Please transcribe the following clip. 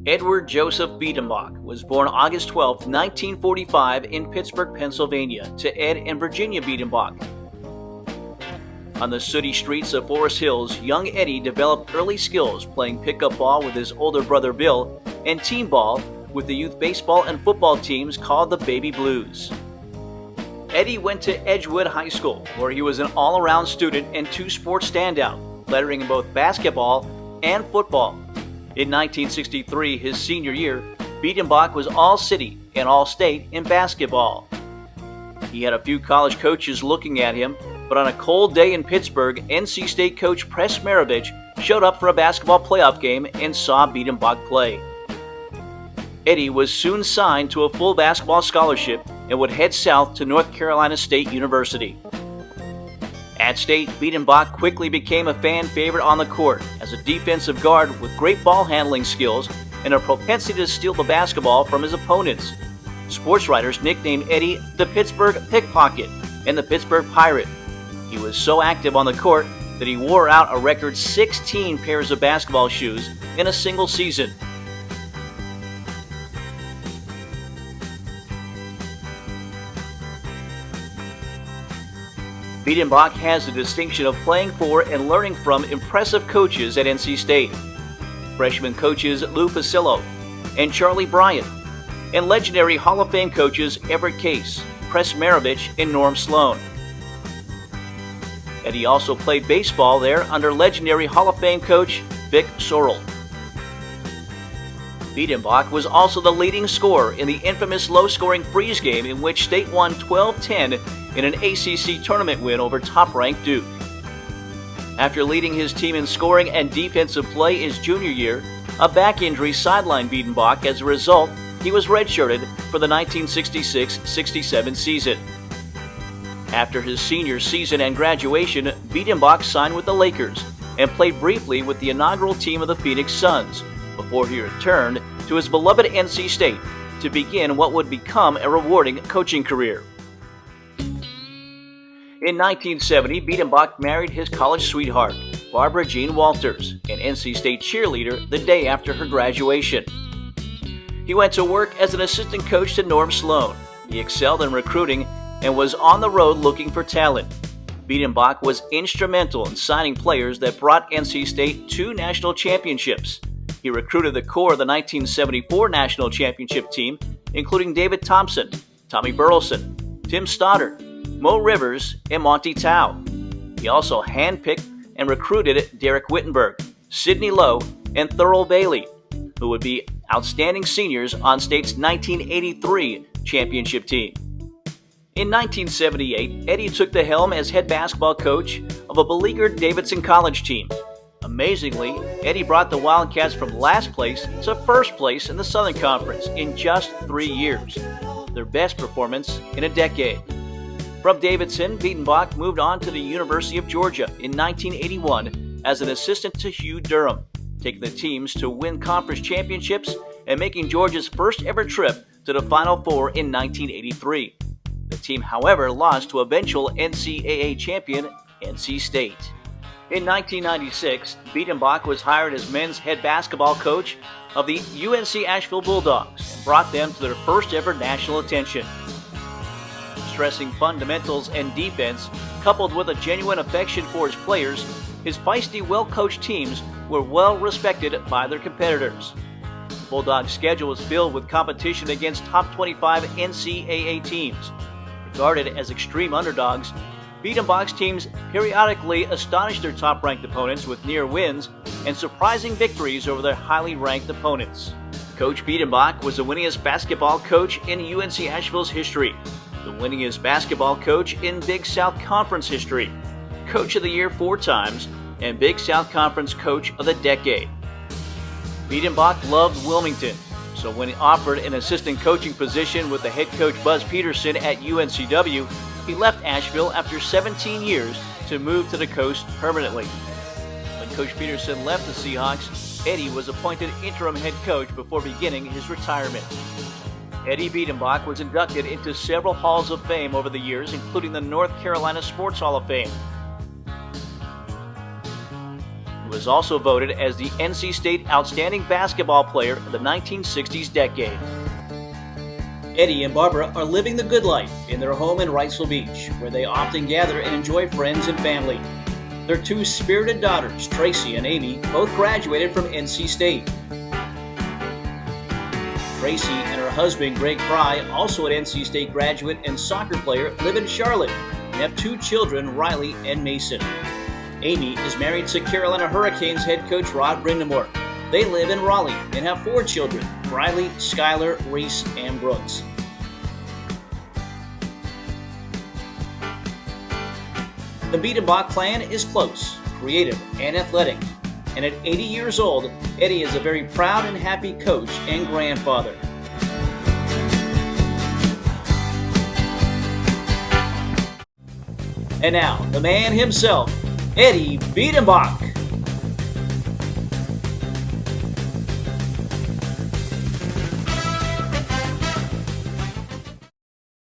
Edward Joseph Biedenbach was born August 12, 1945 in Pittsburgh, Pennsylvania, to Ed and Virginia Biedenbach. On the sooty streets of Forest Hills, young Eddie developed early skills playing pickup ball with his older brother Bill and team ball with the youth baseball and football teams called the Baby Blues. Eddie went to Edgewood High School, where he was an all-around student and two-sport standout, lettering in both basketball and football. In 1963, his senior year, Biedenbach was All-City and All-State in basketball. He had a few college coaches looking at him, but on a cold day in Pittsburgh, NC State coach Press Maravich showed up for a basketball playoff game and saw Biedenbach play. Eddie was soon signed to a full basketball scholarship and would head south to North Carolina State University. At State, Biedenbach quickly became a fan favorite on the court as a defensive guard with great ball handling skills and a propensity to steal the basketball from his opponents. Sports writers nicknamed Eddie the Pittsburgh Pickpocket and the Pittsburgh Pirate. He was so active on the court that he wore out a record 16 pairs of basketball shoes in a single season. Biedenbach has the distinction of playing for and learning from impressive coaches at NC State. Freshman coaches Lou Pasillo and Charlie Bryant, and legendary Hall of Fame coaches Everett Case, Press Maravich, and Norm Sloan. Eddie also played baseball there under legendary Hall of Fame coach Vic Sorrell. Biedenbach was also the leading scorer in the infamous low-scoring freeze game in which State won 12-10 in an ACC tournament win over top-ranked Duke. After leading his team in scoring and defensive play his junior year, a back injury sidelined Biedenbach. As a result, he was redshirted for the 1966-67 season. After his senior season and graduation, Biedenbach signed with the Lakers and played briefly with the inaugural team of the Phoenix Suns before he returned to his beloved NC State to begin what would become a rewarding coaching career. In 1970, Biedenbach married his college sweetheart, Barbara Jean Walters, an NC State cheerleader, the day after her graduation. He went to work as an assistant coach to Norm Sloan. He excelled in recruiting and was on the road looking for talent. Biedenbach was instrumental in signing players that brought NC State 2 national championships. He recruited the core of the 1974 national championship team, including David Thompson, Tommy Burleson, Tim Stoddard, Mo Rivers, and Monty Tao. He also handpicked and recruited Derek Wittenberg, Sidney Lowe, and Thurl Bailey, who would be outstanding seniors on State's 1983 championship team. In 1978, Eddie took the helm as head basketball coach of a beleaguered Davidson College team. Amazingly, Eddie brought the Wildcats from last place to first place in the Southern Conference in just 3 years, their best performance in a decade. From Davidson, Biedenbach moved on to the University of Georgia in 1981 as an assistant to Hugh Durham, taking the teams to win conference championships and making Georgia's first ever trip to the Final Four in 1983. The team, however, lost to eventual NCAA champion NC State. In 1996, Biedenbach was hired as men's head basketball coach of the UNC Asheville Bulldogs and brought them to their first ever national attention. Stressing fundamentals and defense, coupled with a genuine affection for his players, his feisty, well-coached teams were well respected by their competitors. The Bulldogs' schedule was filled with competition against top 25 NCAA teams. Regarded as extreme underdogs, Biedenbach's teams periodically astonished their top-ranked opponents with near wins and surprising victories over their highly ranked opponents. Coach Biedenbach was the winningest basketball coach in UNC Asheville's history, the winningest basketball coach in Big South Conference history, Coach of the Year 4 times, and Big South Conference Coach of the Decade. Biedenbach loved Wilmington, so when offered an assistant coaching position with the head coach Buzz Peterson at UNCW, he left Asheville after 17 years to move to the coast permanently. When Coach Peterson left the Seahawks, Eddie was appointed interim head coach before beginning his retirement. Eddie Biedenbach was inducted into several halls of fame over the years, including the North Carolina Sports Hall of Fame. who was also voted as the NC State Outstanding Basketball Player of the 1960s decade. Eddie and Barbara are living the good life in their home in Wrightsville Beach, where they often gather and enjoy friends and family. Their two spirited daughters, Tracy and Amy, both graduated from NC State. Tracy and her husband, Greg Fry, also an NC State graduate and soccer player, live in Charlotte and have two children, Riley and Mason. Amy is married to Carolina Hurricanes head coach Rod Brindamore. They live in Raleigh and have four children, Riley, Skylar, Reese, and Brooks. The Biedenbach clan is close, creative, and athletic. And at 80 years old, Eddie is a very proud and happy coach and grandfather. And now, the man himself, Eddie Biedenbach.